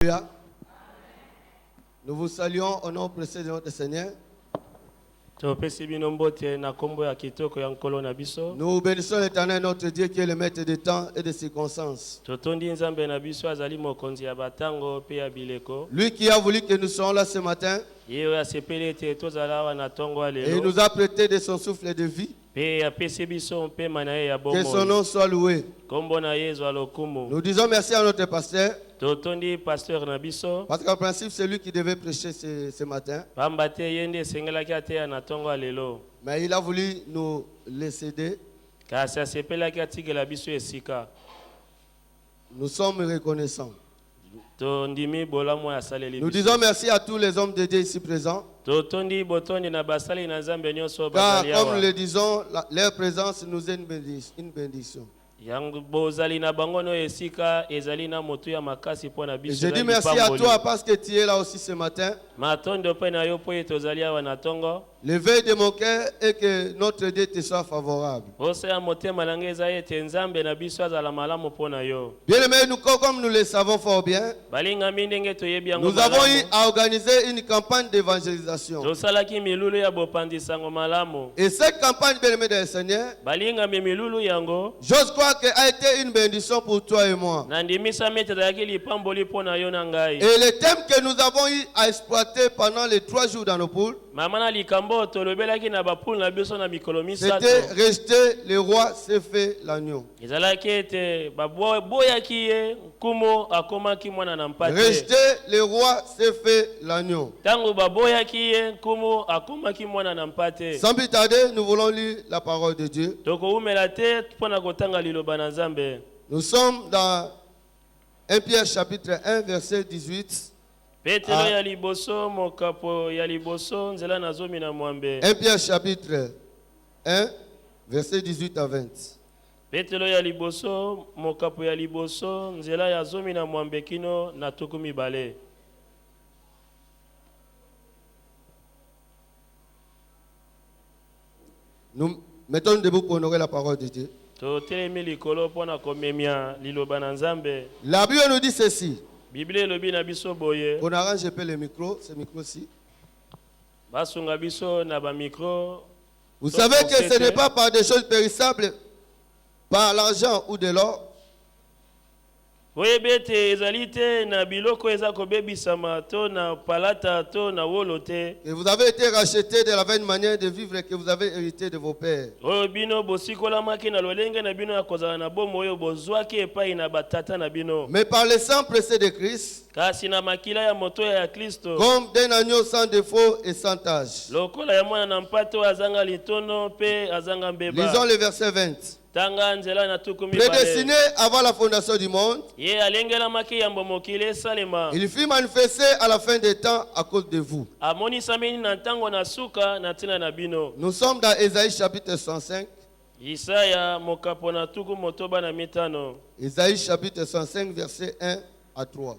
Alléluia. Nous vous saluons au nom précieux de notre Seigneur. Nous bénissons l'Éternel, notre Dieu, qui est le maître des temps et des circonstances. Lui qui a voulu que nous soyons là ce matin, et il nous a prêté de son souffle de vie. Que son nom soit loué. Nous disons merci à notre pasteur. Parce qu'en principe, c'est lui qui devait prêcher ce matin. Mais il a voulu nous les céder. Nous sommes reconnaissants. Nous disons merci à tous les hommes de Dieu ici présents. Car comme nous le disons, leur présence nous est une bénédiction. Et je dis merci à toi parce que tu es là aussi ce matin. Le vœu de mon cœur est que notre Dieu te soit favorable. Bien aimé, nous, comme nous le savons fort bien, nous avons eu à organiser une campagne d'évangélisation. Et cette campagne, bien aimé dans le Seigneur, j'ose croire qu'elle a été une bénédiction pour toi et moi. Et le thème que nous avons eu à exploiter pendant les 3 jours dans nos poules, c'était rester le roi s'est fait l'agneau. Rester le roi s'est fait l'agneau. Sans plus tarder, nous voulons lire la parole de Dieu. Nous sommes dans 1 Pierre chapitre 1 verset 18. 1 Pierre chapitre 1 verset 18 à 20. Nous mettons debout pour honorer la parole de Dieu. La Bible nous dit ceci. On arrange un peu le micro, ce micro-ci. Vous savez que ce n'est pas par des choses périssables, par l'argent ou de l'or, que vous avez été rachetés de la vaine manière de vivre que vous avez hérité de vos pères. Mais par le sang précieux de Christ, comme d'un agneau sans défaut et sans tache. Lisons le verset 20. Prédestiné avant la fondation du monde, il fut manifesté à la fin des temps à cause de vous. Nous sommes dans Ésaïe chapitre 105. Ésaïe chapitre 105 verset 1 à 3.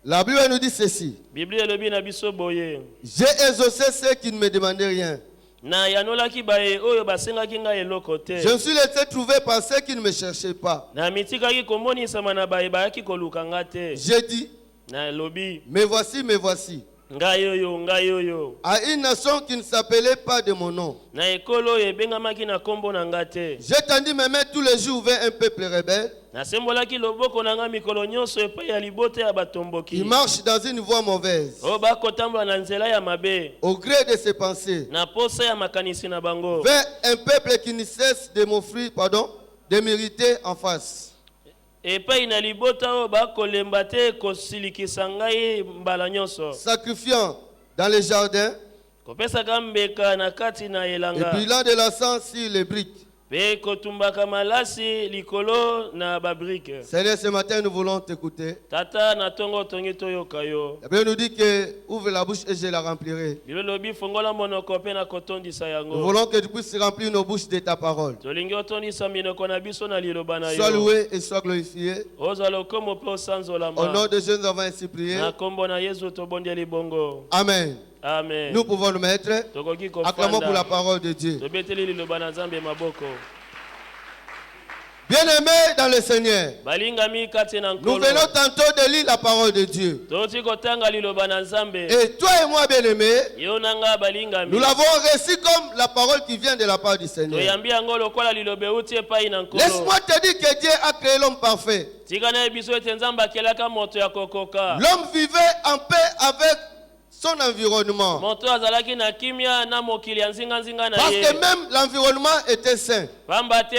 La Bible nous dit ceci. J'ai exaucé ceux qui ne me demandaient rien. Je me suis laissé trouver par ceux qui ne me cherchaient pas. J'ai dit, mais voici, me voici. À une nation qui ne s'appelait pas de mon nom. J'ai tendu mes mains tous les jours vers un peuple rebelle. Il marche dans une voie mauvaise. Au gré de ses pensées. Vers un peuple qui ne cesse de m'offrir, de mériter en face. Sacrifiant dans les jardins. Et brûlant de l'encens sur les briques. Seigneur, ce matin nous voulons t'écouter. La Bible nous dit que ouvre la bouche et je la remplirai. Nous voulons que tu puisses remplir nos bouches de ta parole. Sois loué et sois glorifié. Au nom de Jésus, nous avons ainsi prié. Amen. Amen. Nous pouvons nous mettre. Acclamons pour la parole de Dieu. Bien-aimés dans le Seigneur, nous venons tantôt de lire la parole de Dieu. Et toi et moi, bien-aimés, nous l'avons reçu comme la parole qui vient de la part du Seigneur. Laisse-moi te dire que Dieu a créé l'homme parfait. L'homme vivait en paix avec son environnement. Parce que même l'environnement était sain. Mais après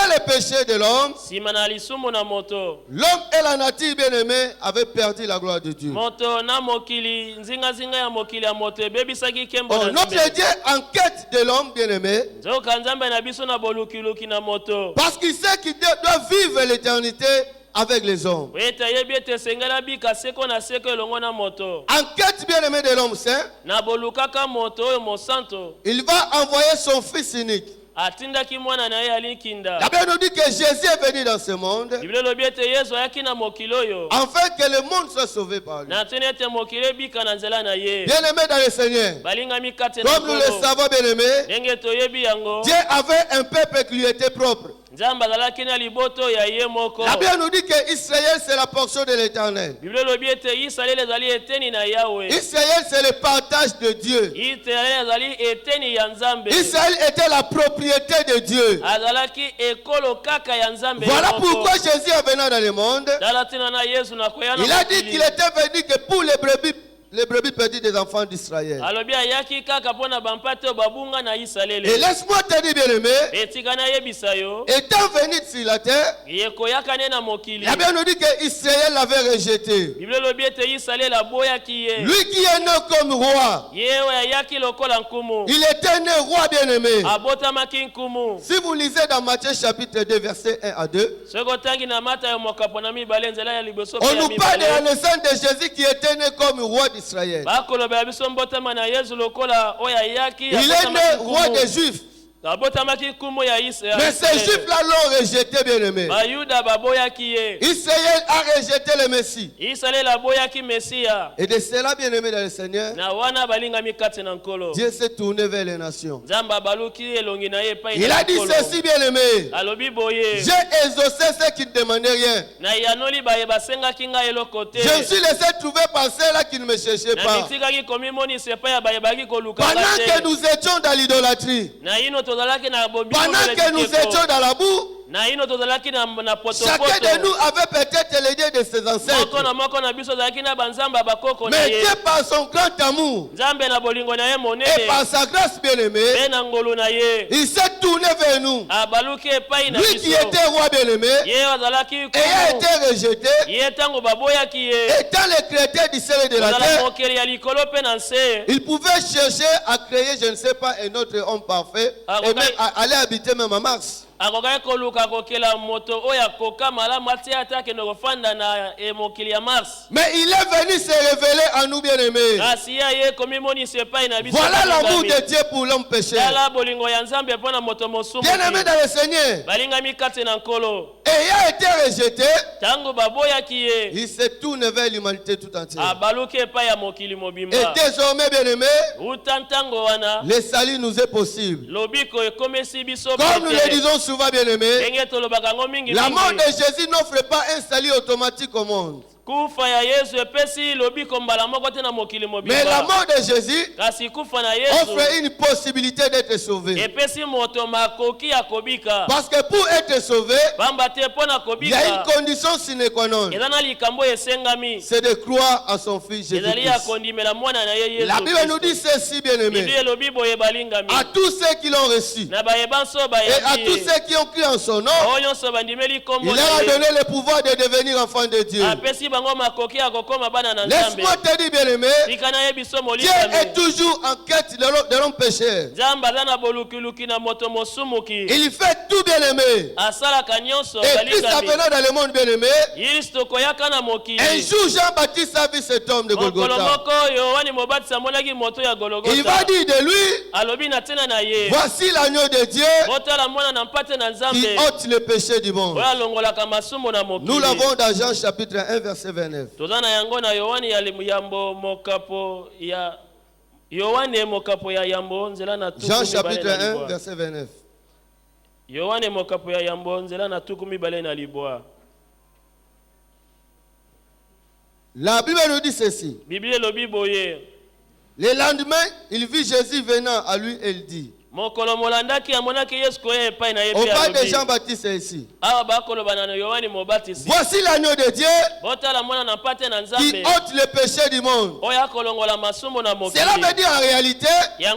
le péché de l'homme, l'homme et la nature bien-aimée avaient perdu la gloire de Dieu. Notre Dieu en quête de l'homme bien-aimé, parce qu'il sait qu'il doit vivre l'éternité avec les hommes. En quête bien-aimé de l'homme saint, il va envoyer son fils unique. La Bible nous dit que Jésus est venu dans ce monde afin que le monde soit sauvé par lui. Bien-aimé dans le Seigneur, comme nous le savons, bien-aimé, Dieu avait un peuple qui lui était propre. La Bible nous dit que Israël c'est la portion de l'Éternel. Israël c'est le partage de Dieu. Israël était la propriété de Dieu. Voilà pourquoi Jésus est venu dans le monde. Il a dit qu'il était venu que pour les brebis perdues des enfants d'Israël. Et laisse-moi te dire, bien-aimé, étant venu sur la terre, la Bible nous dit qu'Israël l'avait rejeté. Lui qui est né comme roi, il était né roi, bien-aimé. Si vous lisez dans Matthieu chapitre 2, versets 1 à 2, on nous parle de la naissance de Jésus qui était né comme roi d'Israël. Il est né roi des Juifs. Mais ces Juifs-là l'ont rejeté, bien-aimé. Israël a rejeté le Messie. Et de cela, bien-aimé dans le Seigneur, Dieu s'est tourné vers les nations. Il a dit ceci, bien-aimé. J'ai exaucé ceux qui ne demandaient rien. Je me suis laissé trouver par ceux-là qui ne me cherchaient pas. Pendant que nous étions dans l'idolâtrie, pendant que nous étions dans la boue, chacun de nous avait peut-être l'idée de ses ancêtres. Mais Dieu, par son grand amour et par sa grâce bien-aimée, il s'est tourné vers nous. Lui qui était roi bien-aimé, ayant été rejeté, étant le créateur du ciel et de la terre, il pouvait chercher à créer, je ne sais pas, un autre homme parfait et même aller habiter même à Mars. Mais il est venu se révéler à nous, bien-aimés. Voilà l'amour de Dieu pour l'homme pécheur. Bien-aimé dans le Seigneur, ayant été rejeté, il s'est tourné vers l'humanité tout entière. Et désormais, bien-aimé, le salut nous est possible. Comme nous le disons souvent, bien-aimé, la mort de Jésus n'offre pas un salut automatique au monde. Mais la mort de Jésus offre une possibilité d'être sauvé. Parce que pour être sauvé, il y a une condition sine qua non. C'est de croire à son fils Jésus-Christ. La Bible nous dit ceci, bien-aimé. À tous ceux qui l'ont reçu et à tous ceux qui ont cru en son nom, il leur a donné le pouvoir de devenir enfants de Dieu. Laisse-moi te dire, bien-aimé, Dieu est toujours en quête de l'homme pécheur. Il fait tout, bien-aimé. Et Christ a venu dans le monde, bien-aimé. Un jour, Jean-Baptiste a vu cet homme de Golgotha. Il va dire de lui, voici l'agneau de Dieu qui ôte le péché du monde. Nous l'avons dans Jean chapitre 1, verset verset 29. Tozana yango na Yohani ya yambo mokapo ya Yohane mokapo ya yambo nzela na tuku. Jean chapitre 1 verset 29. Yohane mokapo ya yambo nzela na tuku mibale na libwa. La Bible nous dit ceci. Bible lobi boye. Le lendemain, il vit Jésus venant à lui et il dit. Au pas de Jean-Baptiste ici. Voici l'agneau de Dieu qui ôte le péché du monde. Cela veut dire en réalité, c'est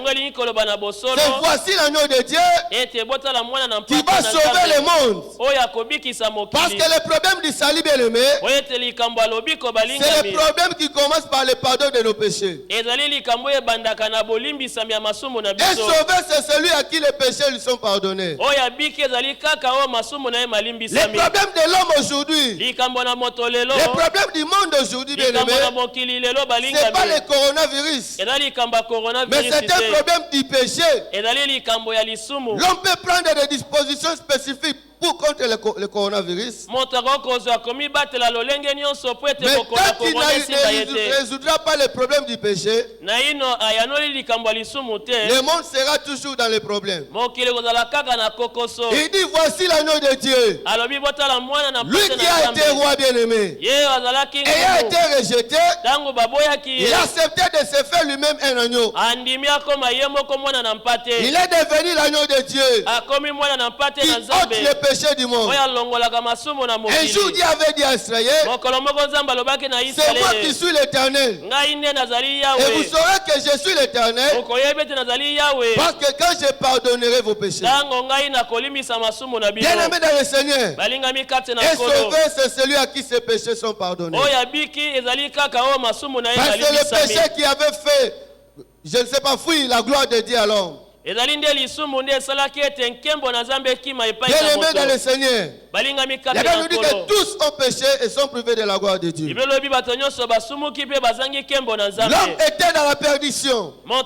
voici l'agneau de Dieu qui va sauver le monde. Parce que le problème du salut bien-aimé, c'est le problème qui commence par le pardon de nos péchés. Et sauver, c'est celui à qui les péchés lui sont pardonnés. Le problème de l'homme aujourd'hui, le problème du monde aujourd'hui, bien-aimé, ce n'est pas le coronavirus, mais c'est un problème du péché. L'homme peut prendre des dispositions spécifiques pour contre le coronavirus. Mais tant qu'il ne résoudra pas le problème du péché, le monde sera toujours dans les problèmes. Il dit voici l'agneau de Dieu. Lui qui a été roi bien-aimé et a été rejeté, il a accepté de se faire lui-même un agneau. Il est devenu l'agneau de Dieu qui ôte le péché du monde. Un jour Dieu avait dit à Israël, c'est moi qui suis l'Éternel. Et vous saurez que je suis l'Éternel parce que quand je pardonnerai vos péchés. Bien-aimé dans le Seigneur, et sauvé c'est celui à qui ses péchés sont pardonnés. Parce que le péché qui avait fait, je ne sais pas, fuir la gloire de Dieu à l'homme. Bien-aimé dans le Seigneur, la Bible nous dit que tous ont péché et sont privés de la gloire de Dieu. L'homme était dans la perdition. Mais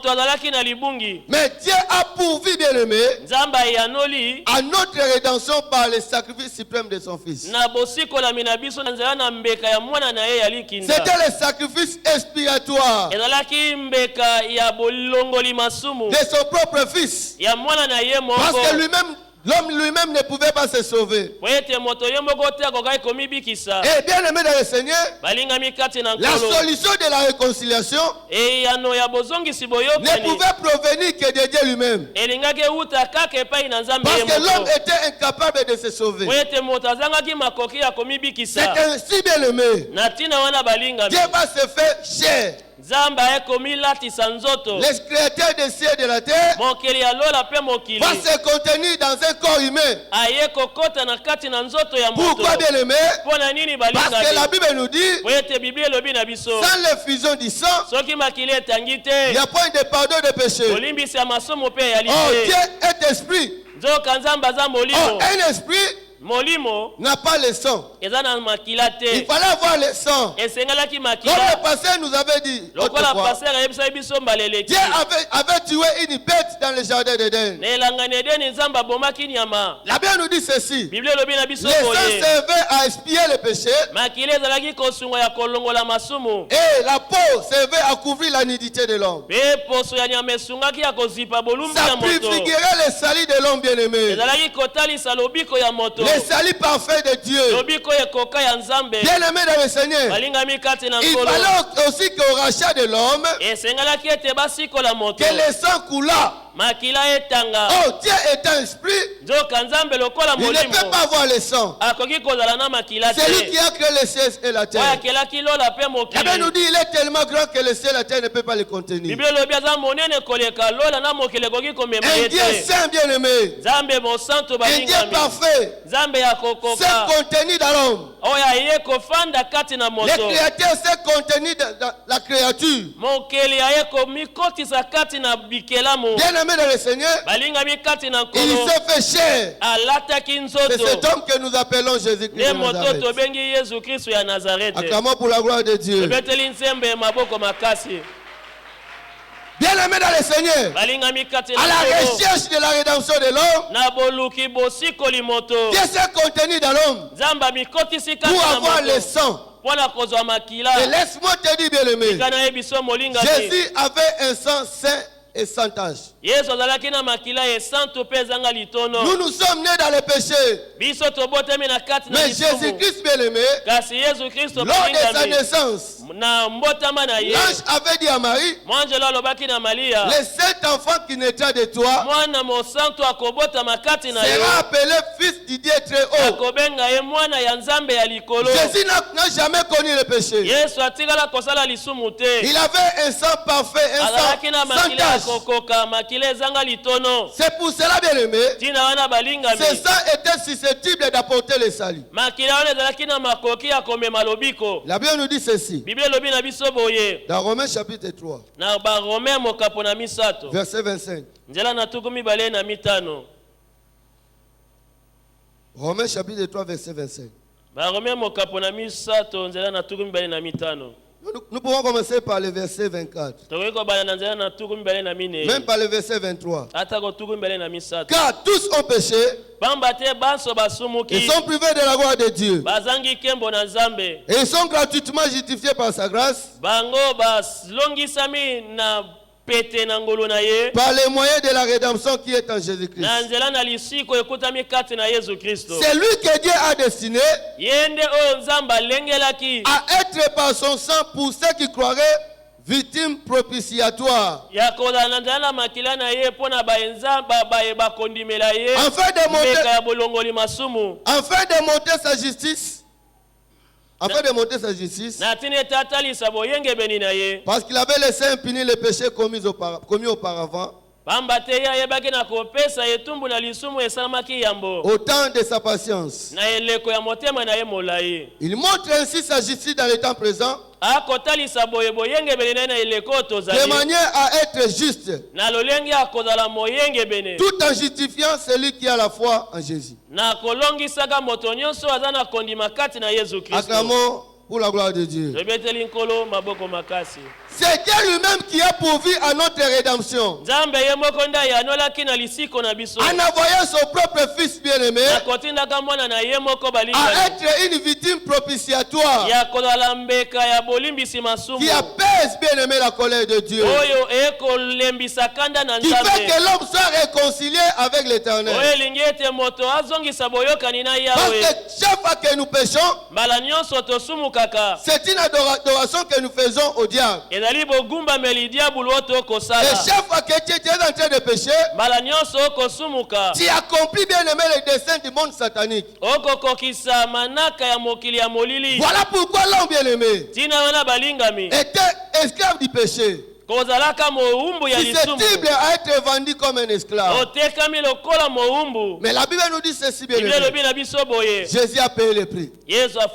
Dieu a pourvu, bien-aimé, à notre rédemption par le sacrifice suprême de son Fils. C'était le sacrifice expiatoire de son propre Fils. Parce que lui-même, l'homme lui-même ne pouvait pas se sauver. Et bien aimé dans le Seigneur, la solution de la réconciliation ne pouvait provenir que de Dieu lui-même. Parce que l'homme était incapable de se sauver. C'est ainsi, bien aimé, Dieu va se faire chair. Le créateur des cieux et de la terre va se contenir dans un corps humain. Pourquoi bien aimé? Parce que la Bible nous dit, sans l'effusion du sang, il n'y a pas de pardon de péché. Oh, Dieu est esprit. Oh, un esprit n'a pas le sang. Il fallait avoir le sang. Comme le pasteur nous avait dit, Dieu avait tué une bête dans le jardin d'Éden. La Bible nous dit ceci. Le sang servait à expier le péché. Et la peau servait à couvrir la nudité de l'homme. Ça purifierait le salut de l'homme bien-aimé. Le salut parfait de Dieu. Bien-aimé dans le Seigneur, il fallait aussi qu'au rachat de l'homme, que le sang coula. Oh, Dieu est un esprit. Il ne peut pas avoir le sang. C'est lui qui a créé les cieux et la terre. La Bible nous dit il est tellement grand que le ciel et la terre ne peut pas le contenir. Un Dieu saint bien-aimé. Un Dieu parfait. S'est contenu dans l'homme. Le créateur s'est contenu dans la créature. Bien-aimé dans le Seigneur, il s'est fait chair. C'est cet homme que nous appelons Jésus-Christ de Nazareth. Acclamons pour la gloire de Dieu. Bien-aimé dans le Seigneur, à la recherche de la rédemption de l'homme, Dieu s'est contenu dans l'homme pour avoir le sang. Et laisse-moi te dire, bien-aimé, Jésus avait un sang saint et sans tache. Nous nous sommes nés dans le péché. Mais Jésus-Christ, bien-aimé, lors de sa naissance, l'ange avait dit à Marie, le saint enfant qui naîtra de toi sera appelé fils du Dieu très haut. Jésus n'a jamais connu le péché. Il avait un sang parfait, un sang sans tache. C'est pour cela, bien-aimé, ce sang était susceptible d'apporter le salut. La Bible nous dit ceci. Dans Romains chapitre 3, verset 25. Romains chapitre 3, verset 25. Nous pouvons commencer par le verset 24. Même par le verset 23. Car tous ont péché. Ils sont privés de la gloire de Dieu. Et ils sont gratuitement justifiés par sa grâce. Par les moyens de la rédemption qui est en Jésus-Christ. C'est lui que Dieu a destiné à être par son sang pour ceux qui croiraient victime propitiatoire. Afin de monter sa justice. Afin de monter sa justice, parce qu'il avait laissé impunis les péchés commis auparavant, au temps de sa patience. Il montre ainsi sa justice dans le temps présent, de manière à être juste, tout en justifiant celui qui a la foi en Jésus. Acclamons pour la gloire de Dieu. C'est Dieu lui-même qui a pourvu à notre rédemption. En envoyant son propre fils bien-aimé à être une victime propitiatoire qui apaise bien-aimé la colère de Dieu, qui fait que l'homme soit réconcilié avec l'Éternel. Parce que chaque fois que nous péchons, c'est une adoration que nous faisons au diable. Et chaque fois que tu es en train de pécher, tu accomplis bien aimé les desseins du monde satanique. Voilà pourquoi l'homme bien aimé était esclave du péché, susceptible à être vendu comme un esclave. Mais la Bible nous dit ceci, bien aimé. Jésus a payé le prix. C'est ça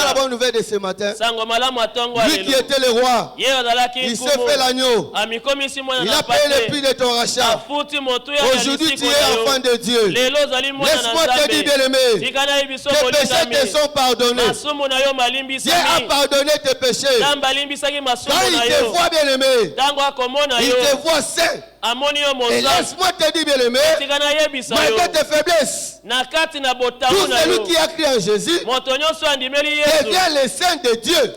la bonne nouvelle de ce matin. Lui qui était le roi, il s'est fait l'agneau. Il a payé le prix de ton rachat. Aujourd'hui tu es enfant de Dieu. Laisse-moi te dire, bien aimé, tes péchés te sont pardonnés. Dieu a pardonné tes péchés. Quand il te voit, bien aimé, il te voit saint. Et laisse-moi te dire, bien aimé, malgré tes faiblesses, tout celui qui a cru en Jésus devient le saint de Dieu.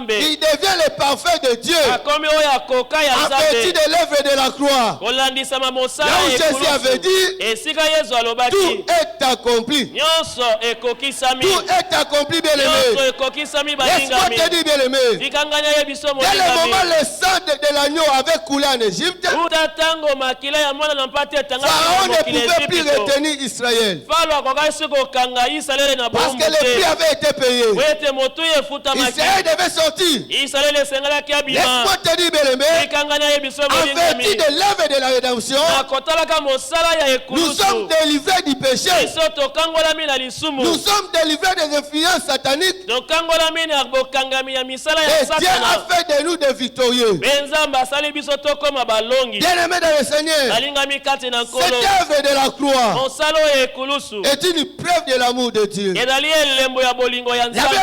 Il devient le parfait de Dieu à partir de l'œuvre de la croix. Là où Jésus avait dit, tout est accompli. Tout est accompli, bien aimé. Laisse-moi te dire, bien aimé, dès le moment le sang de l'agneau avait coulé en Égypte, Pharaon ne pouvait plus retenir Israël. Parce que le prix avait été payé. Israël devait sortir. Laisse-moi te dire, bien aimé, en vertu de l'œuvre de la rédemption, nous sommes délivrés du péché. Nous sommes délivrés des influences sataniques. Et Dieu a fait de nous des victorieux. Bien-aimé dans le Seigneur, cette œuvre de la croix est une preuve de l'amour de Dieu. La Bible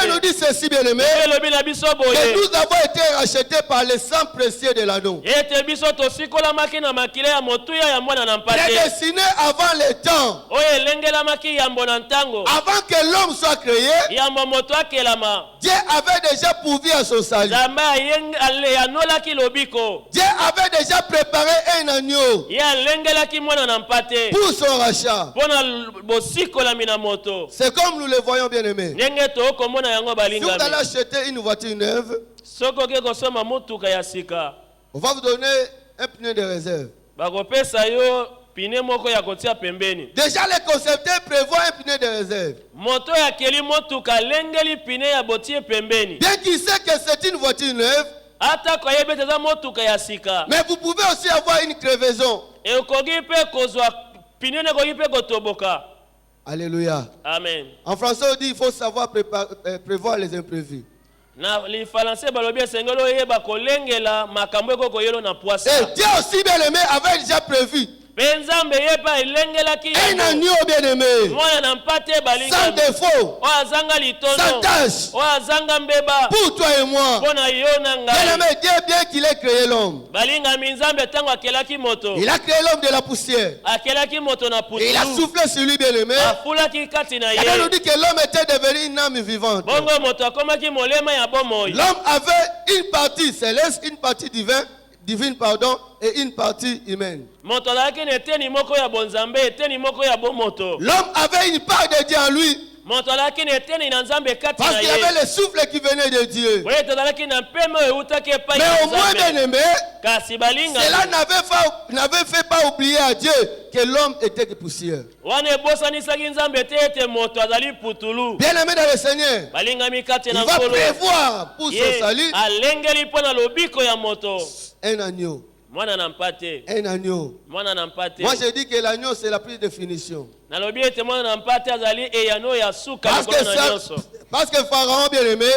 nous dit ceci, bien-aimé, que nous avons été rachetés par le sang précieux de l'agneau. Prédestiné avant le temps, avant que l'homme soit créé, Dieu avait déjà pourvu à son salut. Dieu avait déjà préparé un agneau pour son rachat. C'est comme nous le voyons, bien aimé. Si vous allez acheter une voiture neuve, on va vous donner un pneu de réserve. Déjà le concepteur prévoit un pneu de réserve. Bien qu'il sait que c'est une voiture neuve, mais vous pouvez aussi avoir une crevaison. Alléluia. Amen. En français on dit il faut savoir prévoir les imprévus. Et Dieu aussi, bien aimé, avait déjà prévu un agneau, bien aimé, sans défaut, sans tâche, pour toi et moi. Bien aimé, Dieu, bien qu'il ait créé l'homme, il a créé l'homme de la poussière. Et il a soufflé sur lui, bien aimé. Il nous dit que l'homme était devenu une âme vivante. L'homme avait une partie céleste, une partie divine, pardon, et une partie humaine. L'homme avait une part de Dieu en lui, parce qu'il y avait le souffle qui venait de Dieu. Mais au moins, bien aimé, cela n'avait fait pas oublier à Dieu que l'homme était de poussière. Bien aimé dans le Seigneur, il va prévoir pour son salut un agneau. Un agneau. Moi je dis que l'agneau c'est la plus définition. Parce que Pharaon, bien aimé,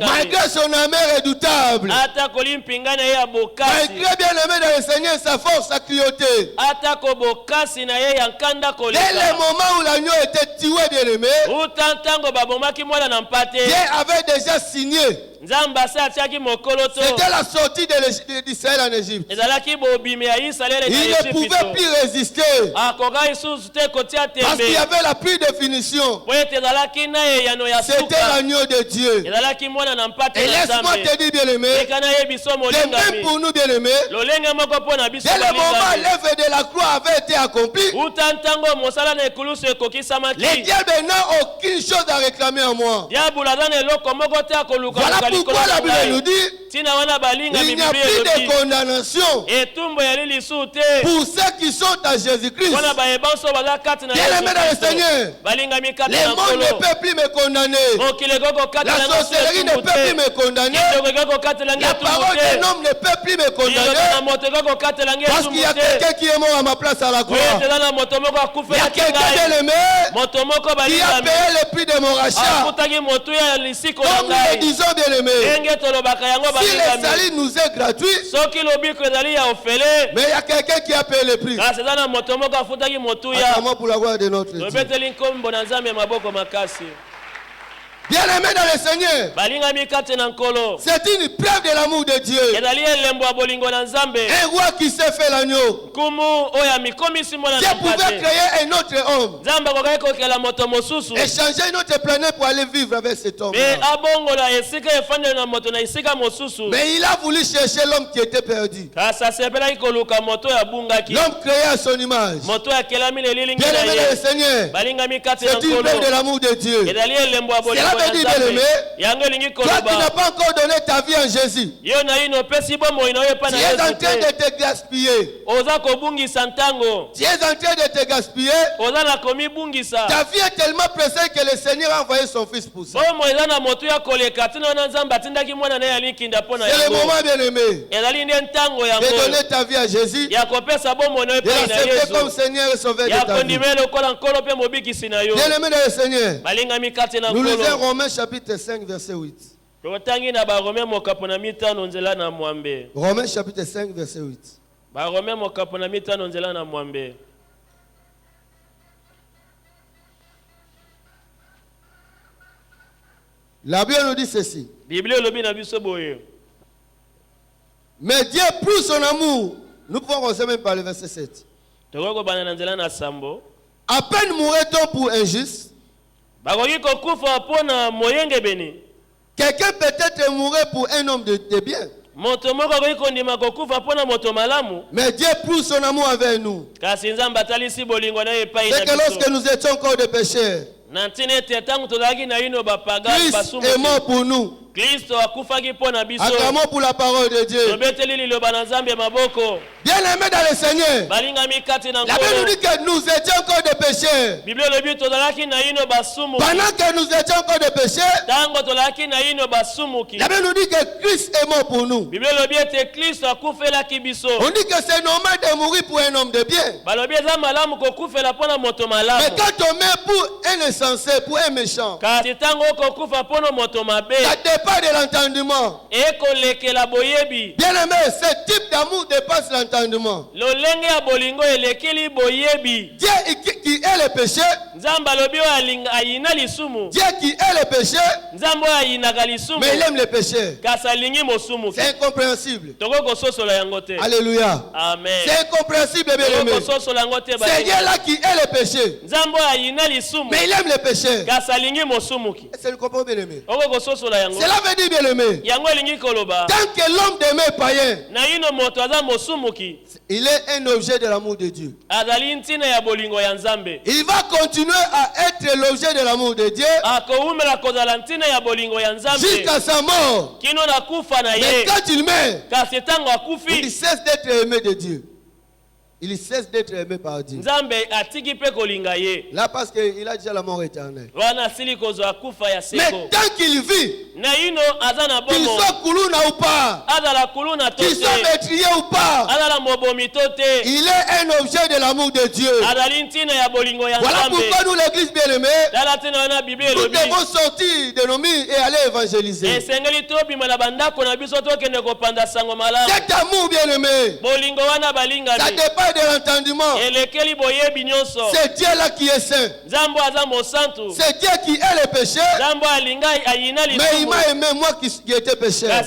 malgré son amour redoutable, malgré, bien aimé dans le Seigneur, sa force, sa cruauté, dès le moment où l'agneau était tué, bien aimé, Dieu avait déjà signé. C'était la sortie d'Israël en Égypte. Il ne pouvait plus résister. Parce qu'il y avait la plus définition. C'était l'agneau de Dieu. Et laisse-moi te dire, bien aimé, que même pour nous, bien aimé, dès le moment où l'œuvre de la croix avait été accomplie, le diable n'a aucune chose à réclamer à moi. Voilà pourquoi la Bible nous dit il n'y a plus de condamnation pour ceux qui sont à Jésus-Christ. Bien aimé dans le Seigneur, le monde ne peut plus me condamner. La sorcellerie ne peut plus me condamner. La parole d'un homme ne peut plus me condamner. Parce qu'il y a quelqu'un qui est mort à ma place à la croix. Il y a quelqu'un bien aimé qui a payé le prix de mon rachat. Comme nous le disons, bien aimé, si le salut nous est gratuit, mais il y a quelqu'un qui a payé le prix. Acclamons pour la gloire de notre Dieu. Bien aimé dans le Seigneur, c'est une preuve de l'amour de Dieu. Un roi qui s'est fait l'agneau. Dieu pouvait créer un autre homme et changer notre planète pour aller vivre avec cet homme. Mais il a voulu chercher l'homme qui était perdu. L'homme créé à son image. Bien aimé dans le Seigneur, c'est une preuve de l'amour de Dieu. Bien aimé, toi qui n'as pas encore donné ta vie en Jésus, tu es en train de te gaspiller. Tu es en train de te gaspiller. Ta vie est tellement précieuse que le Seigneur a envoyé son Fils pour ça. C'est le moment, bien aimé, de donner ta vie à Jésus, de l'accepter comme Seigneur et Sauveur de ta vie. Bien aimé dans le Seigneur, nous lisons Romains chapitre 5, verset 8. Romains chapitre 5 verset 8. La Bible nous dit ceci. Mais Dieu plus son amour. Nous pouvons commencer même par le verset 7. À peine mourrait-on pour injuste. Quelqu'un peut-être mourrait pour un homme de bien. Mais Dieu plus son amour envers nous. C'est que lorsque nous étions encore des pécheurs, Christ est mort pour nous. Acclamons pour la parole de Dieu. Bien aimé dans le Seigneur, la Bible nous dit que nous étions encore des pécheurs. Pendant que nous étions encore des pécheurs, la Bible nous dit que Christ est mort pour nous. On dit que c'est normal de mourir pour un homme de bien. Mais quand on meurt pour un insensé, pour un méchant, ça dépend de l'entendement. Bien aimé, ce type d'amour dépasse l'entendement. Dieu qui est le péché, Dieu qui est le péché, mais il aime le péché. C'est incompréhensible. Alléluia. Amen. C'est incompréhensible, bien aimé. C'est Dieu là qui est le péché, mais il aime le péché. C'est le comprendre, bien aimé. Cela veut dire, bien aimé, tant que l'homme demeure païen, il est un objet de l'amour de Dieu. Il va continuer à être l'objet de l'amour de Dieu jusqu'à sa mort. Mais quand il meurt, il cesse d'être aimé de Dieu. Il cesse d'être aimé par Dieu. Là, parce qu'il a déjà la mort éternelle. Mais tant qu'il vit, qu'il soit Kuluna ou pas, qu'il soit métrier ou pas, il est un objet de l'amour de Dieu. Voilà pourquoi nous, l'église bien-aimée, nous devons sortir de nos murs et aller évangéliser. Cet amour bien-aimé, ça dépend de l'entendement. C'est Dieu là qui est saint. C'est Dieu qui est le péché. Mais il m'a aimé moi qui étais pécheur.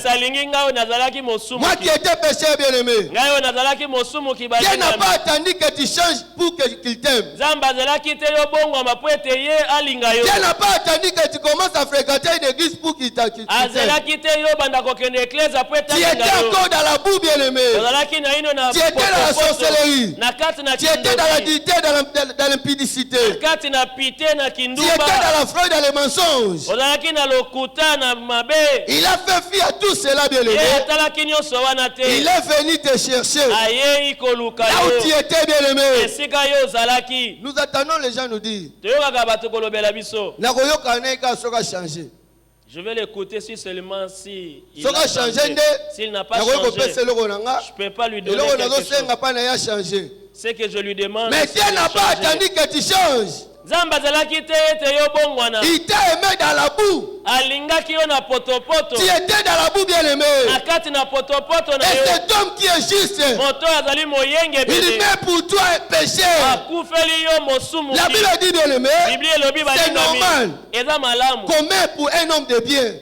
Moi qui étais pécheur bien aimé. Dieu n'a pas attendu que tu changes pour qu'il t'aime. Dieu n'a pas attendu que tu commences à fréquenter l'église pour qu'il t'aime. Tu étais encore dans la boue bien aimé. Tu étais dans la sorcellerie. Tu étais dans la dignité, dans l'impudicité. Tu étais dans la fraude, dans les mensonges. Il a fait fi à tout cela, bien aimé. Il est venu te chercher. Là où tu étais, bien aimé. Nous attendons les gens nous dire. Je vais l'écouter si seulement s'il n'a pas changé, je ne peux pas lui donner quelque chose. Ce que je lui demande, mais Dieu n'a pas attendu que tu changes. Il t'a aimé dans la boue. Tu étais dans la boue, bien aimé. Et cet homme qui est juste, il met pour toi un péché. La Bible dit, bien aimé, c'est normal qu'on met pour un homme de bien.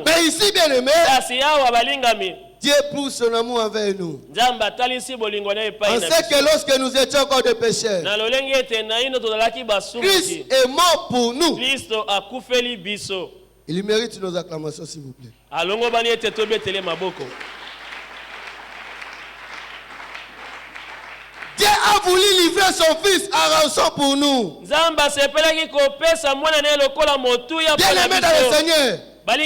Mais ici, bien aimé, Dieu pousse son amour envers nous. On sait que lorsque nous étions encore des pécheurs, Christ est mort pour nous. Il mérite nos acclamations, s'il vous plaît. Dieu a voulu livrer son fils à rançon pour nous. Bien aimé dans le Seigneur, la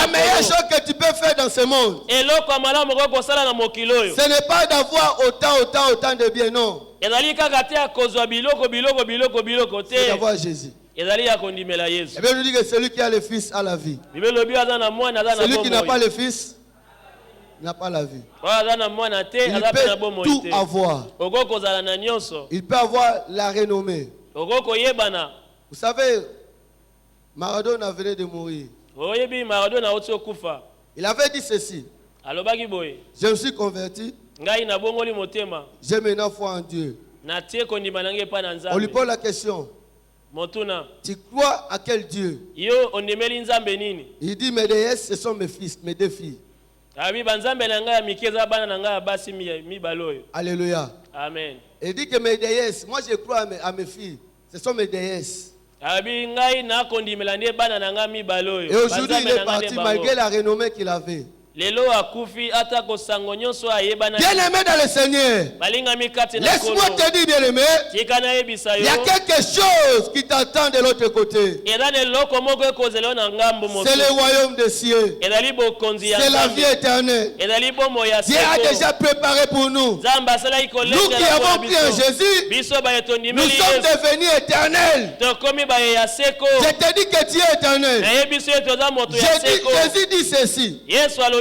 meilleure chose que tu peux faire dans ce monde, ce n'est pas d'avoir autant de bien, non. C'est d'avoir Jésus. Et bien, nous dit que celui qui a le fils a la vie. Celui qui n'a pas le fils n'a pas la vie. Il peut tout avoir. Il peut avoir la renommée. Vous savez, Maradona venait de mourir. Il avait dit ceci. Je me suis converti. J'ai maintenant foi en Dieu. On lui pose la question. Tu crois à quel Dieu? Il dit mes déesses, ce sont mes fils, mes deux filles. Alléluia. Amen. Il dit que mes déesses, moi je crois à mes filles, ce sont mes déesses. Et aujourd'hui il est parti malgré la renommée qu'il avait. Bien-aimé dans le Seigneur, laisse-moi te dire, bien-aimé, il y a quelque chose qui t'attend de l'autre côté. C'est le royaume des cieux. C'est la vie éternelle. Dieu a déjà préparé pour nous. Nous qui avons pris en Jésus, nous sommes devenus éternels. Je te dis que tu es éternel. Jésus dit ceci.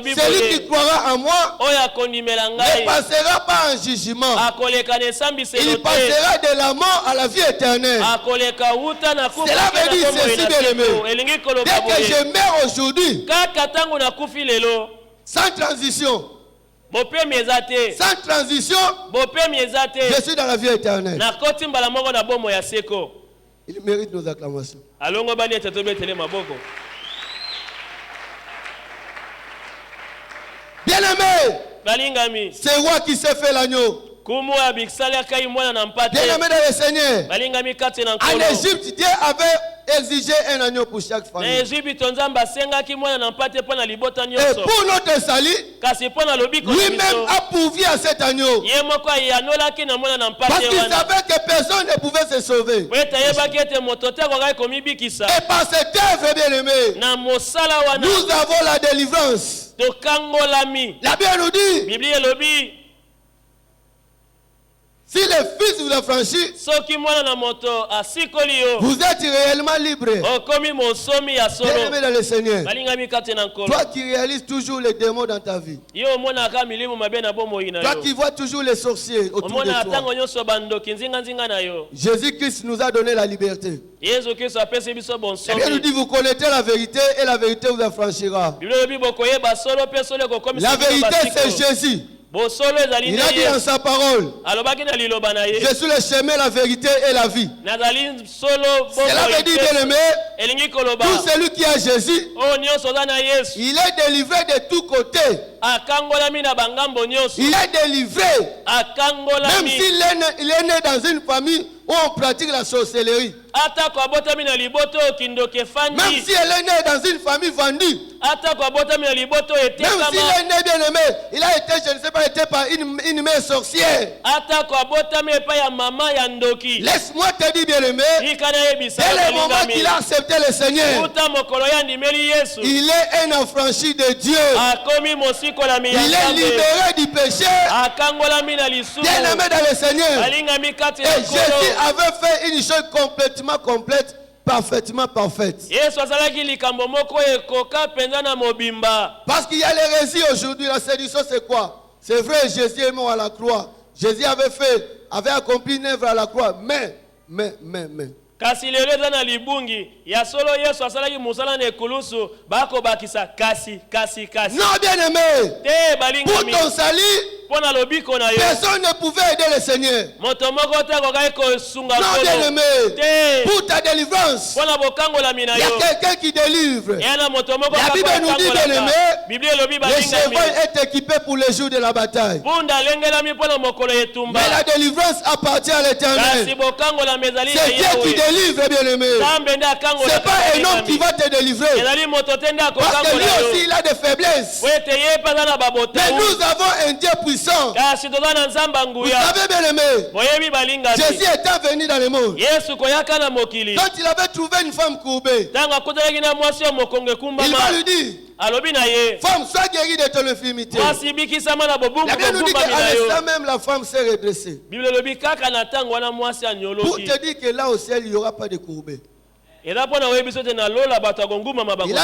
Celui qui croira en moi ne passera pas en jugement. Il passera de la mort à la vie éternelle. Cela veut dire ceci, bien-aimé. Dès que je meurs aujourd'hui, sans transition, je suis dans la vie éternelle. Il mérite nos acclamations. Bien-aimé, c'est roi qui s'est fait l'agneau. Bien-aimé dans le Seigneur, en Égypte, Dieu avait exigé un agneau pour chaque famille. Et pour notre salut, lui-même a pourvu à cet agneau. Parce qu'il savait que personne ne pouvait se sauver. Et par cette œuvre, bien-aimé, nous avons la délivrance. La Bible nous dit, si le Fils vous a franchi, vous êtes réellement libre. Bien-aimé dans le Seigneur, toi qui réalises toujours les démons dans ta vie, toi qui vois toujours les sorciers autour de toi, Jésus-Christ nous a donné la liberté. Et bien nous dit, vous connaîtrez la vérité et la vérité vous affranchira. La vérité c'est Jésus. Il a dit dans sa parole, je suis le chemin, la vérité et la vie. Cela veut dire, bien-aimé, tout celui qui a Jésus, il est délivré de tous côtés. Il est délivré. Même s'il est né dans une famille où on pratique la sorcellerie. Même si elle est née dans une famille vendue. Même s'il est né bien-aimé, il a été, je ne sais pas, été par une mère sorcière. Laisse-moi te dire, bien-aimé, dès le moment qu'il a accepté le Seigneur, il est un affranchi de Dieu. Il est libéré du péché. Bien-aimé dans le Seigneur. Et Jésus avait fait une chose complètement complète, parfaitement parfaite. Parce qu'il y a l'hérésie aujourd'hui, la séduction c'est quoi? C'est vrai, Jésus est mort à la croix. Jésus avait accompli une œuvre à la croix. Mais. Kasi lelo eza na libungi ya solo Yesu asalaki musala na ekulusu bako bakisa kasi. Non, bien-aimé. Pour ton salut, personne ne pouvait aider le Seigneur. Non, bien-aimé. Pour ta délivrance, il y a quelqu'un qui délivre. La Bible nous dit, bien-aimé, le cheval est équipé pour le jour de la bataille. Mais la délivrance appartient à l'Éternel. C'est Dieu qui délivre, bien-aimé. Ce n'est pas un homme qui va te délivrer. Parce que lui aussi, il a des faiblesses. Mais nous avons un Dieu puissant. Vous savez, bien-aimé, Jésus étant venu dans le monde, quand il avait trouvé une femme courbée, il va lui dire, femme, sois guérie de ton infirmité. La Bible nous dit qu'à l'instant même, la femme s'est redressée. Pour te dire que là au ciel, il n'y aura pas de courbée. Il a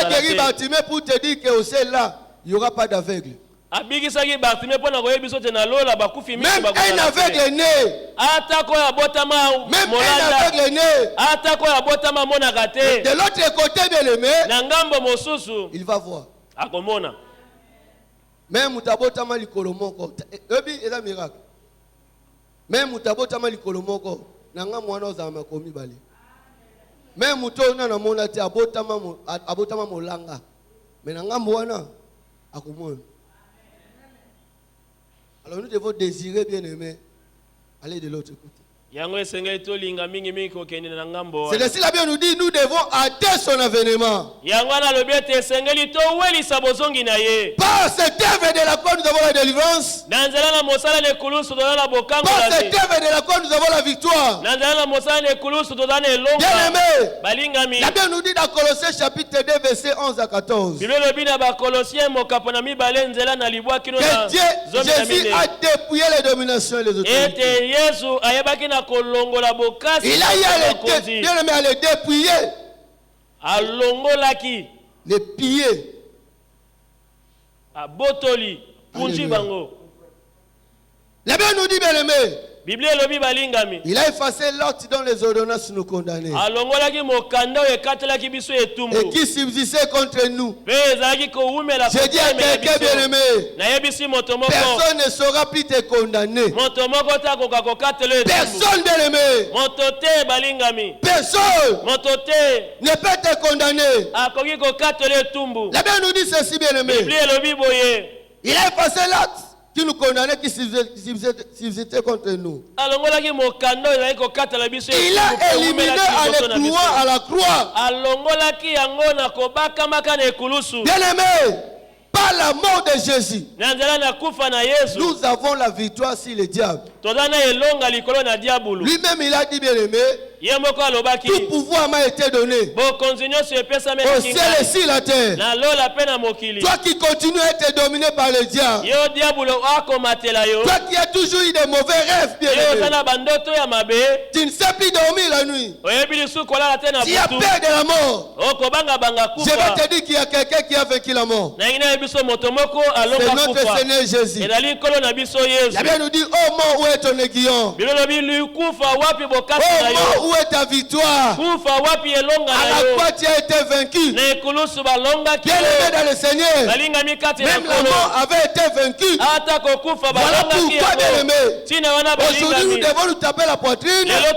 guéri Bartimée pour te dire qu'au ciel, là, il n'y aura pas d'aveugle. abikisaki Bartimée pona koyebiso te na lola bakufi mingi bakuna. Même un aveugle né. Atako ya botama même un aveugle né. Atako ya botama monaka te. De l'autre côté bien aimé. Na ngambo mosusu. Il va voir. Akomona. Même mutabotama likolo moko. Ebi eza miracle. Même mutabotama likolo moko. Nanga mwana ozama komi bali. Même muto na mona te abotama molanga. Mais nanga mwana akomona. Alors nous devons désirer bien aimé aller de l'autre côté. C'est de cela bien nous dit, nous devons attendre son avènement. Par cette œuvre de la croix, nous avons la délivrance. Par cette œuvre de la croix, nous avons la victoire. Bien aimé, la Bible nous dit dans Colossiens chapitre 2, verset 11 à 14. Que Dieu, Jésus a dépouillé les dominations et les autorités. Il a eu à les dépouiller. Les piller. La Bible nous dit, bien aimé, il a effacé l'acte dont les ordonnances nous condamnaient et qui subsistait contre nous. J'ai dit à quelqu'un bien aimé, personne ne saura plus te condamner. Personne bien aimé, personne ne peut te condamner. La Bible nous dit ceci bien aimé, il a effacé l'acte qui nous condamnait, qui subsistait contre nous. Il a éliminé à la croix. Bien aimé, par la mort de Jésus, nous avons la victoire sur le diable. Lui-même il a dit bien aimé, tout pouvoir m'a été donné au ciel et sur la terre. Toi qui continues à être dominé par le diable, toi qui as toujours eu des mauvais rêves, bien aimé, tu ne sais plus dormir la nuit, tu as peur de la mort. Je vais te dire qu'il y a quelqu'un qui a vaincu la mort. C'est notre Seigneur Jésus. La Bible nous dit, oh mort, où est ton aiguillon? Oh mort, où est ta victoire? À la croix tu as été vaincu. Bien aimé dans le Seigneur, même la mort avait été vaincue. Voilà pourquoi bien aimé, aujourd'hui nous devons nous taper la poitrine, dire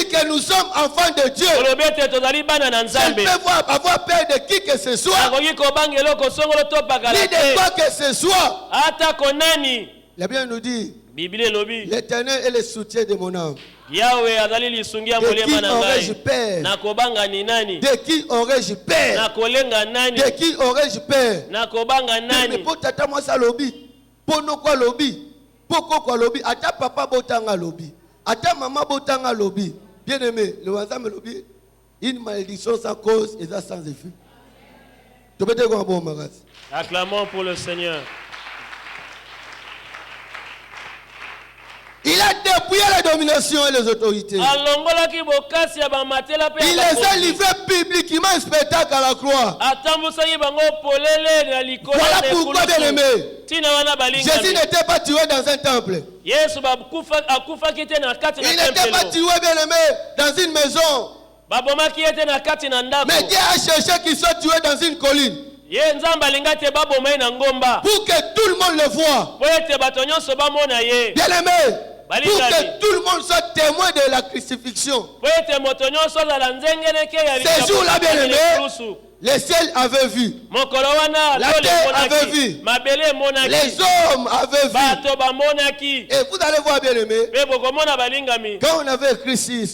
que nous sommes enfants de Dieu. Je ne peux avoir peur de qui que ce soit, ni de quoi que ce soit. La Bible nous dit, l'Éternel est le soutien de mon âme. De qui aurais-je peur? De qui aurais-je peur? De qui aurais-je peur? Mais pour tata moi ça lobby, pour nous quoi lobby, pour quoi lobby, ata papa botanga lobby, ata maman botanga lobby. Bien aimé, le ensemble lobby, une malédiction sans cause et ça sans effet. Tu peux dire quoi bon magasin? Acclamons pour le Seigneur. Il a dépouillé la domination et les autorités. Il les a livrés publiquement un spectacle à la croix. Voilà pourquoi, bien aimé, Jésus n'était pas tué dans un temple. Il n'était pas tué, bien aimé, dans une maison. Mais Dieu a cherché qu'il soit tué dans une colline. Pour que tout le monde le voie. Bien aimé, pour que tout le monde soit témoin de la crucifixion. Ces jours-là, bien aimé, les ciels avaient vu, la terre avait vu, les hommes avaient vu. Et vous allez voir, bien aimé, quand on avait écrit sur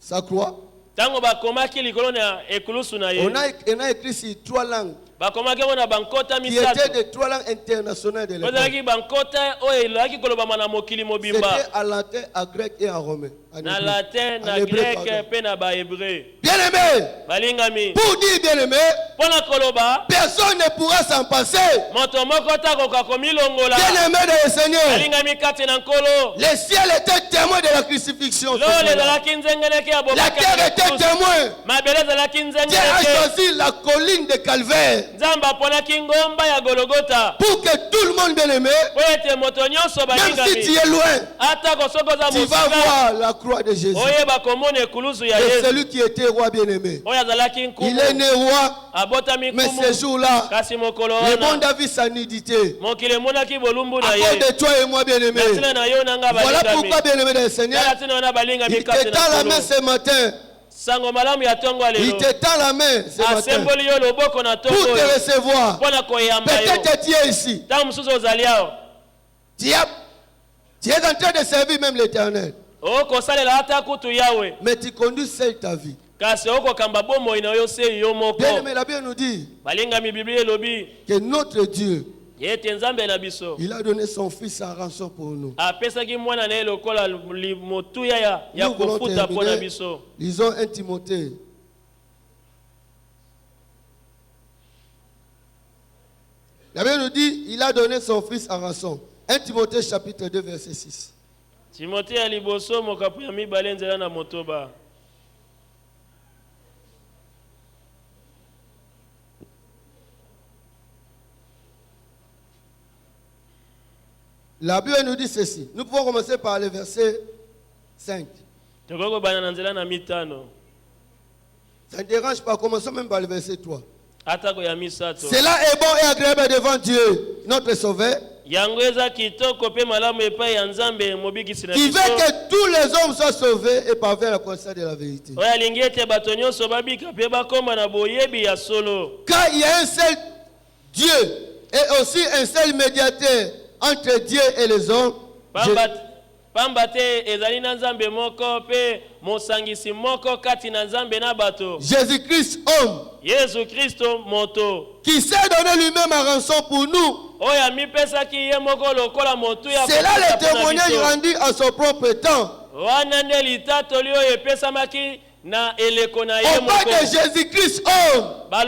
sa croix, on a écrit sur 3 langues. qui était de 3 langues internationales de l'époque. C'était à latin, à grec et à romain. Na latin, na grec, et na hébreu. Bien-aimé, pour dire bien-aimé, personne ne pourra s'en passer. Bien-aimé de le Seigneur, le ciel était témoin de la crucifixion. La terre était témoin. Dieu a choisi la colline de Calvaire pour que tout le monde, bien-aimé, même si tu es loin, tu vas voir la croix de Jésus. Et celui qui était roi bien-aimé, il est né roi, mais ce jour-là, le monde a vu sa nudité. À cause de toi et moi bien-aimé. Voilà pourquoi bien-aimé le Seigneur, il t'étend la main ce matin. Il t'étend la main ce matin pour te recevoir. Peut-être tu es ici. Tu es en train de servir même l'Éternel. Mais tu conduis seul ta vie. Bien-aimé, la Bible nous dit que notre Dieu, il a donné son fils en rançon pour nous. Nous voulons terminer. Lisons 1 Timothée. La Bible nous dit il a donné son fils en rançon. 1 Timothée chapitre 2 verset 6. Timothée a liboso mokapu ya mibale nzela na motoba. La Bible nous dit ceci. Nous pouvons commencer par le verset 5. Ça ne dérange pas, commençons même par le verset 3. Cela est bon et agréable devant Dieu, notre Sauveur, qui veut que tous les hommes soient sauvés et parviennent à la connaissance de la vérité. Car il y a un seul Dieu et aussi un seul médiateur entre Dieu et les hommes. Jésus-Christ homme, qui s'est donné lui-même en rançon pour nous. C'est là le témoignage rendu à son propre temps. Au pas de Jésus-Christ homme, parce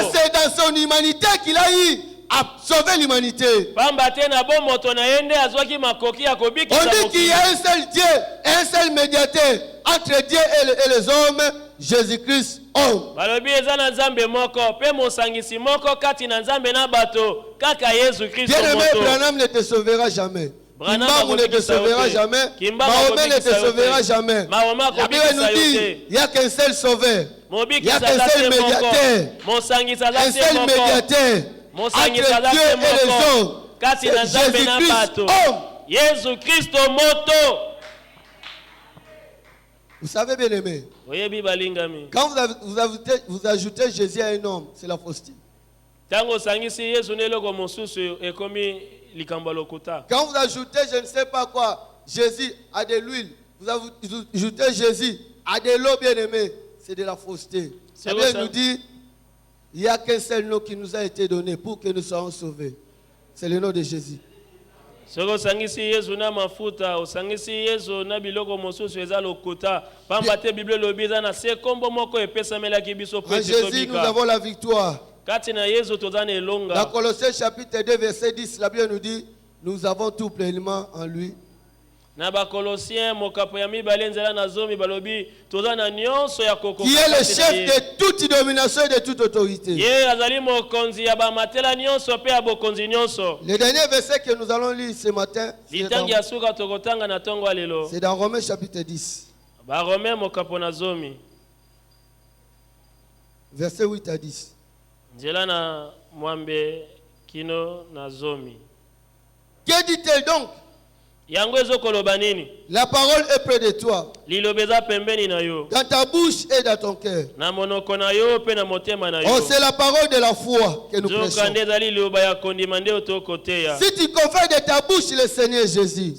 que c'est dans son humanité qu'il a eu à sauver l'humanité. On dit qu'il y a un seul Dieu, un seul médiateur entre Dieu et les hommes, Jésus-Christ homme. Bien-aimé, Branham ne te sauvera jamais. Imam ne te sauvera jamais. Mahomet ne te sauvera jamais. La Bible nous dit il n'y a qu'un seul sauveur. Il n'y a qu'un seul médiateur. Un seul médiateur entre Dieu et les hommes. Jésus-Christ homme. Jésus-Christ moto. Vous savez bien aimé, quand vous ajoutez Jésus à un homme, c'est la fausseté. Quand vous ajoutez je ne sais pas quoi, Jésus à de l'huile, vous ajoutez Jésus à de l'eau bien aimé, c'est de la fausseté. La Bible nous dit, il n'y a qu'un seul nom qui nous a été donné pour que nous soyons sauvés. C'est le nom de Jésus. En Jésus, nous avons la victoire. Dans Colossiens chapitre 2 verset 10, la Bible nous dit, nous avons tout pleinement en lui. Qui est le chef de toute domination et de toute autorité. Le dernier verset que nous allons lire ce matin, c'est dans Romains chapitre 10. Verset 8 à 10. Que dit-elle donc? La parole est près de toi. Dans Dans ta bouche et dans ton cœur. Oh, c'est la parole de la foi que nous prêchons. Si tu confesses de ta bouche le Seigneur Jésus,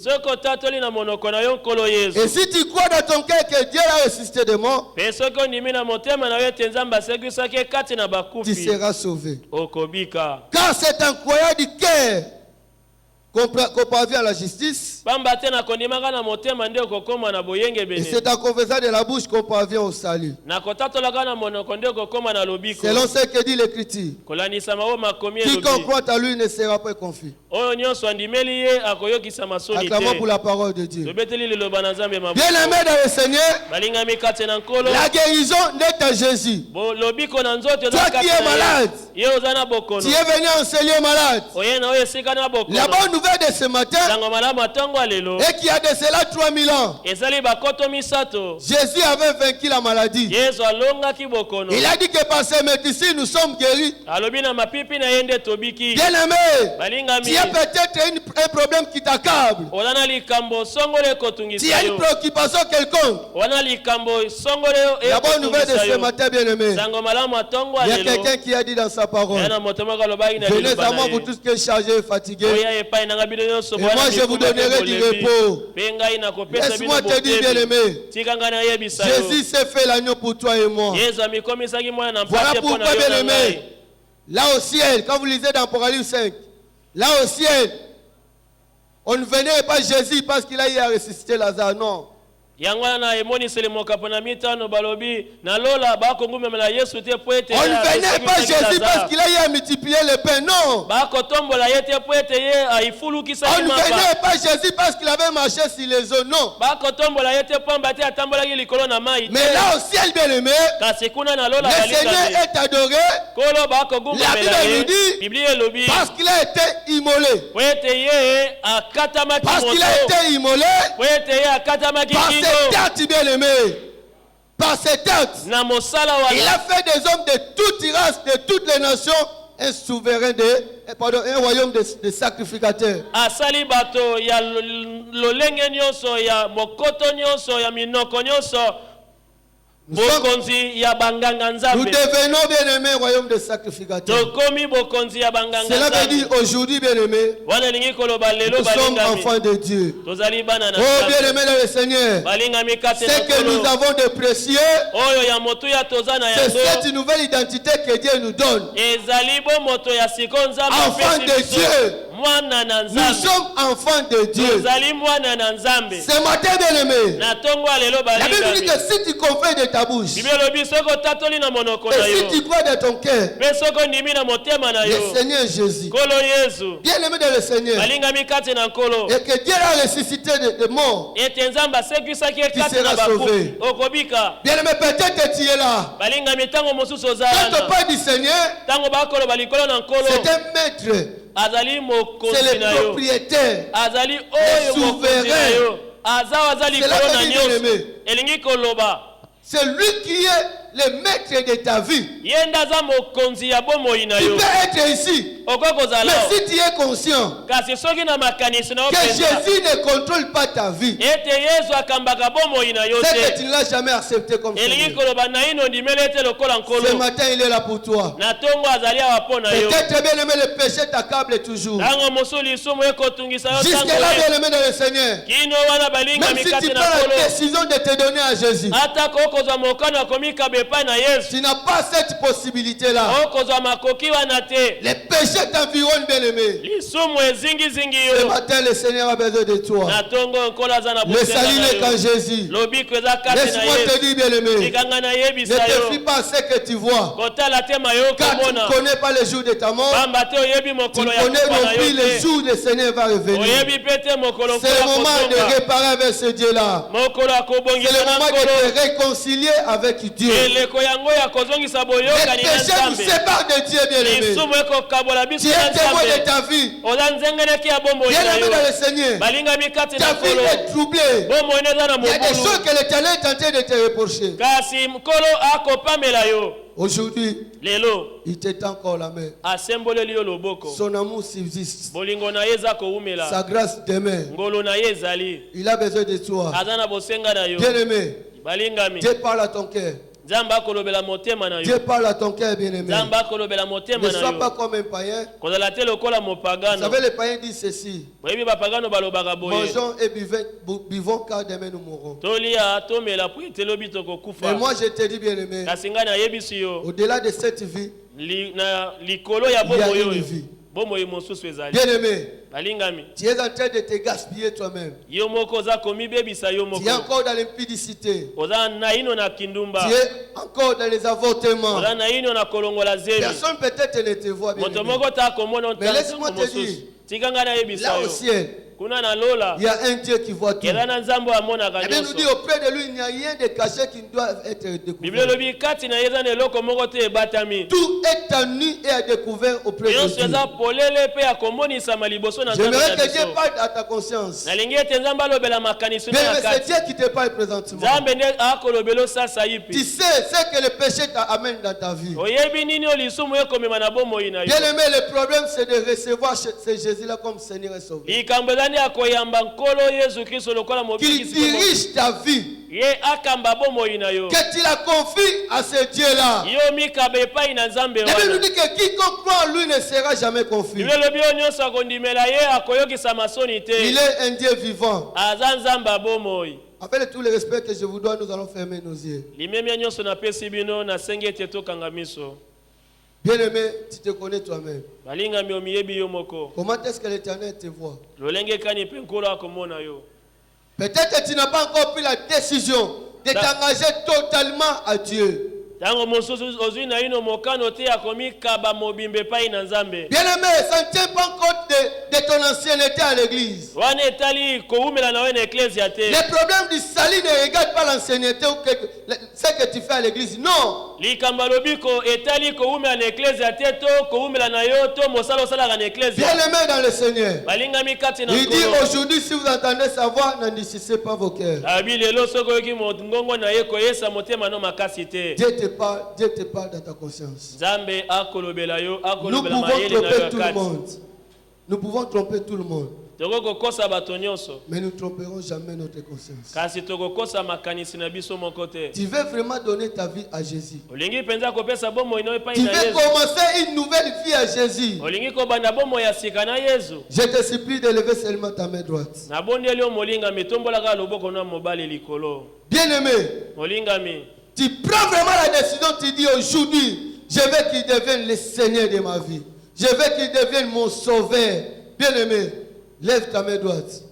et si tu crois dans ton cœur que Dieu a ressuscité de mort, tu seras sauvé. Car c'est un croyant du cœur qu'on parvient à la justice, et c'est en confessant de la bouche qu'on parvient au salut. Selon ce que dit l'Écriture, quiconque croit à lui ne sera pas confus. Acclamons pour la parole de Dieu. Bien-aimé dans le Seigneur, la guérison n'est à Jésus. Toi qui es malade, tu es venu enseigner malade. La bonne nouvelle de ce matin, et qui a de cela 3000 ans, Jésus avait vaincu la maladie. Il a dit que par ses médecines nous sommes guéris. Bien-aimé, tu as peut-être un problème qui t'accable. Tu as une préoccupation quelconque. La bonne nouvelle de ce matin, bien-aimé, il y a quelqu'un qui a dit dans sa parole, venez à moi vous tous qui êtes chargés et fatigués, et moi je vous donnerai du repos. Laisse-moi te dire, bien-aimé, Jésus s'est fait l'agneau pour toi et moi. Voilà pourquoi, bien-aimé, là au ciel, quand vous lisez dans Apocalypse 5, là au ciel, on ne venait pas Jésus parce qu'il a eu à ressusciter Lazare, non. On ne venait pas Jésus parce qu'il a eu à multiplier le pain, non. On ne venait pas Jésus parce qu'il avait marché sur les eaux, non. Mais là au ciel, bien-aimé, le Seigneur est adoré. La Bible nous dit parce qu'il a été immolé. Parce qu'il a été immolé. Par ses têtes, bien-aimé, par ses têtes, il a fait des hommes de toutes les races, de toutes les nations, un souverain un royaume de sacrificateurs. Nous devenons bien-aimés royaume de sacrificateurs. Cela veut dire aujourd'hui, bien-aimés, nous sommes enfants de Dieu. Oh bien-aimés dans le Seigneur, ce que nous avons de précieux, c'est cette nouvelle identité que Dieu nous donne. Enfants de Dieu. Nous sommes enfants de Dieu. Ce matin, bien-aimé, la Bible dit que si tu confesses de ta bouche, et si tu crois de ton cœur, le Seigneur Jésus, bien-aimé dans le Seigneur, et que Dieu a ressuscité de mort, tu seras sauvé. Bien-aimé, peut-être que tu es là. Quand on parle du Seigneur, c'est un maître. C'est le propriétaire, le souverain. C'est lui qui est le maître de ta vie. Tu peux être ici, mais si tu es conscient que Jésus ne contrôle pas ta vie, c'est que tu ne l'as jamais accepté comme Seigneur. Ce matin, il est là pour toi. Peut-être, bien-aimé, le péché t'accable toujours. Jusque-là, bien-aimé dans le Seigneur, même si tu prends la décision de te donner à Jésus, tu n'as pas cette possibilité-là. Les péchés t'environnent, bien-aimé. Ce matin, le Seigneur a besoin de toi. Le salut n'est qu'en Jésus. Laisse-moi te dire, bien-aimé, ne te fie pas à ce que tu vois, car tu ne connais pas le jour de ta mort. Tu connais non plus le jour où le Seigneur va revenir. C'est le moment de réparer avec ce Dieu-là. C'est le moment de te réconcilier avec Dieu. Les péchés nous séparent de Dieu, bien-aimé. Tu es témoin de ta vie. Bien-aimé dans le Seigneur, ta vie est troublée. Il y a des choses que l'Éternel est en train de te reprocher. Aujourd'hui, lelo il t'étend encore la main. asemboleli yo loboko. Son amour subsiste. Bolingo na ye eza koumela. Sa grâce demeure. Ngolo na ye ezali. Il a besoin de toi. Azana bosenga na yo. Bien-aimé, Balingami. Dieu parle à ton cœur. Nzamba kolobela motema na yo. Dieu parle à ton cœur, bien-aimé. Nzamba kolobela motema Ne na sois yo. pas comme un païen. Kozala te lokola Vous mopagano. savez, les païens disent ceci. Boyebi bapagano balobaka boye. Mangeons et buvons car demain nous mourrons. Tolia tomela po ete lobi Et tokokufa. moi, je te dis, bien-aimé, Kasi ngai nayebisi yo. au-delà de cette vie, Na likolo ya il y a bomoi une oyo. vie. Bomoi mosusu ezali. Bien-aimé, Balingami. tu es en train de te gaspiller toi-même. Yo moko oza komibebisa yo Tu es moko. encore dans l'impudicité. Oza naino na kindumba. Tu es encore dans les avortements. Oza naino na kolongola zemi. Personne peut-être ne te voit bien. Moto moko ta komona Mais laisse-moi te dire, tika ngai nayebisa là au yo. ciel, Kuna na lola. il y a un Dieu qui voit tout. Eza na nzambo amonaka Et bien nous dit nyonso. auprès de lui, il n'y a rien de caché qui ne doit être Biblia découvert. lobi kati na yeza na eloko moko te ebatami. Tout est à nu et à découvert auprès de Nyonso Dieu. eza polele pe ya komonisama liboso na nzambe J'aimerais na que Dieu biso. parle à ta conscience. Nalingi ete nzambe alobela makanisi Mais na c'est kati. Dieu qui te parle présentement. Nzambe nde akolobela osasa Tu yipi. sais ce que le péché t'amène dans ta vie. Oyebi nini oyo lisumu ekomema na bomoi na yo. Bien aimé, le problème c'est de recevoir ce Jésus-là comme Seigneur et Sauveur. Likambo eza nde akoyamba nkolo Yesu Kristo lokola Qu'il mobikisi. dirige ta vie. Ye akamba bomoi na yo. Que tu la confies à ce Dieu-là. Yo mikaba epai na nzambe La Bible nous wana. dit que quiconque croit en lui ne sera jamais confus. Biblia lobi oyo nyonso akondimela ye akoyokisa masoni te. Il est un Dieu vivant. Aza nzambe abomoi. Avec tout le respect que je vous dois, nous allons fermer nos yeux. Limemia nyonso napesi bino nasengi ete tokanga miso. Bien-aimé, tu te connais toi-même. Balingami omiyebi yo moko. Comment est-ce que l'Éternel te voit? Lolenge kani pe nkolo akomona yo. Peut-être que tu n'as pas encore pris la décision de t'engager totalement à Dieu. Tango mosusu ozwi na ino mokano te akomikaba mobimbe epai na nzambe. Bien-aimé, ça ne tient pas compte de ton ancienneté à l'église. Wana etali koumela na we na eklezia te. Les problèmes du salut ne regardent pas l'ancienneté ou ce que tu fais à l'église. Non. Likamba lobiko etali koumela na eklezia te to koumela na yo to mosala osalaka na eklezia. Bien-aimé dans le Seigneur. Balingami kati na Il dit nkolo. aujourd'hui, si vous entendez sa voix, n'endurcissez pas vos cœurs. Abi lelo soko yoki ngongo na ye koyesa motema no makasi te. Dieu te parle dans ta conscience. Nzambe akolobela yo Nous akolobela pouvons mayele na tromper yo tout le kati. monde. Nous pouvons tromper tout le monde. Tokokosa bato nyonso. Mais nous ne tromperons jamais notre conscience. Kasi tokokosa makanisi na biso moko te. Tu veux vraiment donner ta vie à Jésus. Olingi penza kopesa bomoi na epai Tu na veux Yesu. commencer une nouvelle vie à Jésus. Olingi kobanda bomoi ya sika na Yesu. Je te supplie de lever seulement ta main droite. Nabondeli yo molinga mitombolaka loboko na mobali likolo. Bien-aimé, Molingami. tu prends vraiment la décision, tu dis aujourd'hui, je veux qu'il devienne le Seigneur de ma vie. Je veux qu'il devienne mon sauveur. Bien-aimé, lève ta main droite.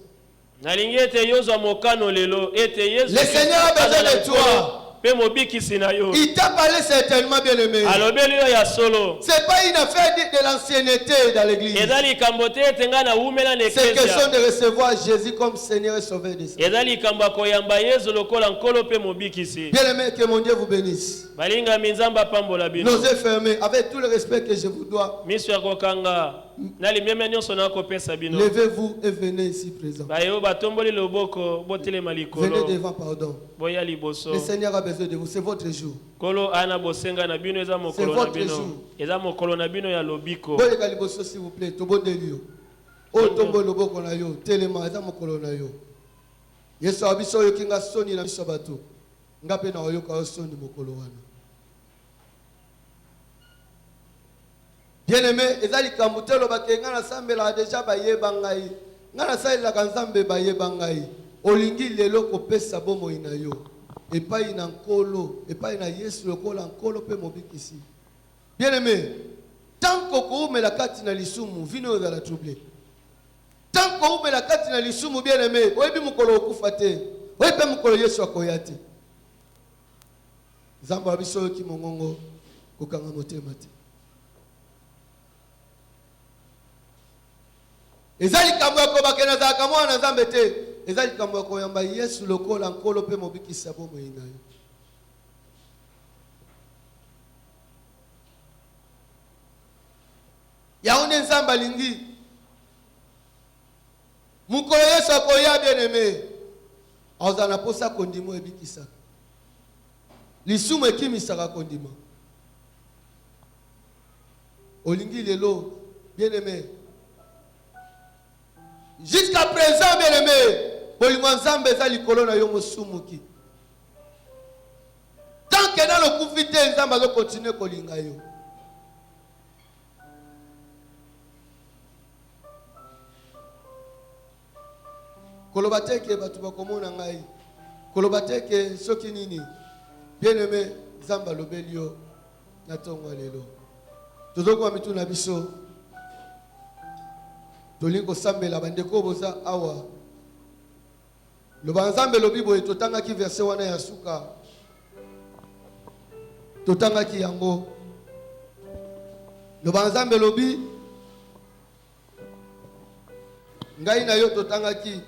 Nalingi ete yozwa mokano lelo ete Yesu. Le Seigneur a besoin de toi. Pe mobikisi na yo. Il t'a parlé certainement, bien-aimé. Alobeli yo ya solo. Ce n'est pas une affaire de l'ancienneté dans l'église. Ezali kambote ete nga na umela na C'est question eklesia. de recevoir Jésus comme Seigneur et Sauveur de sa vie. Ezali kamba koyamba Yesu lokola nkolo pe mobikisi. Bien-aimé, que mon Dieu vous bénisse. Balinga minzamba pambola bino. Nos yeux fermés, avec tout le respect que je vous dois, Miso ya kokanga. Nali mieme nyonso na kopesa bino. levez-vous et venez ici présent. Bayo batomboli loboko botelema Venez likolo. devant, pardon. Boya liboso. Le Seigneur a besoin de vous, c'est votre jour. Kolo ana bosenga na bino eza mokolo na votre bino. jour. Eza mokolo na bino ya lobiko. Boleka liboso, s'il vous plaît, tobondelio. O tombo loboko na yo, telema, eza mokolo na yo. Yesu abiso yo kinga soni na biso bato. Ngape na oyoka yo soni mokolo wana. Bien-aimé, ezali kamutelo bakenga na sambela déjà bayeba ngai. Nga na salela kanzambe bayeba ngai. Olingi lelo kopesa bomoi na yo. Epai na nkolo, epai na Yesu lokola nkolo pe mobikisi. Bien-aimé, tant que la kati na lisumu, vino za la troublé. Tant que la kati na lisumu, bien-aimé, oyebi mukolo okufa te. Oyebi mukolo Yesu akoya te. Nzambe abiso ki mongongo kokanga motema te. Ezali kambo ya kobakena za kamwa na Nzambe te. Ezali kambo ya koyamba Yesu lokola nkolo pe mobikisa bomoi na yo. Yaone Nzambe alingi. Mukolo Yesu akoya bien-aimé. Ozana posa kondimo ebikisa. Lisumu ekimisaka kondima. Olingi lelo, bien-aimé. Jusqu'à présent, bien-aimé, bolingo nzambe eza likolo na yo mosumuki. Tant que dans le kufite nzambe azo continuer kolinga yo. Kolobateke batu bakomona ngai. Kolobateke soki nini. Bien-aimé, nzambe lobeli yo na tongo lelo. Tozoko mitu na biso. Tolingo sambela bandeko boza awa. Loba nzambe lobi boye totanga ki verset wana ya suka. Totanga ki yango. Loba nzambe lobi ngai na yo totanga ki.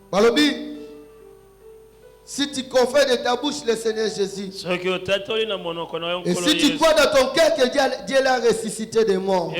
Balobi, si tu confesses de ta bouche le Seigneur Jésus, et si tu crois dans ton cœur que Dieu l'a ressuscité des morts,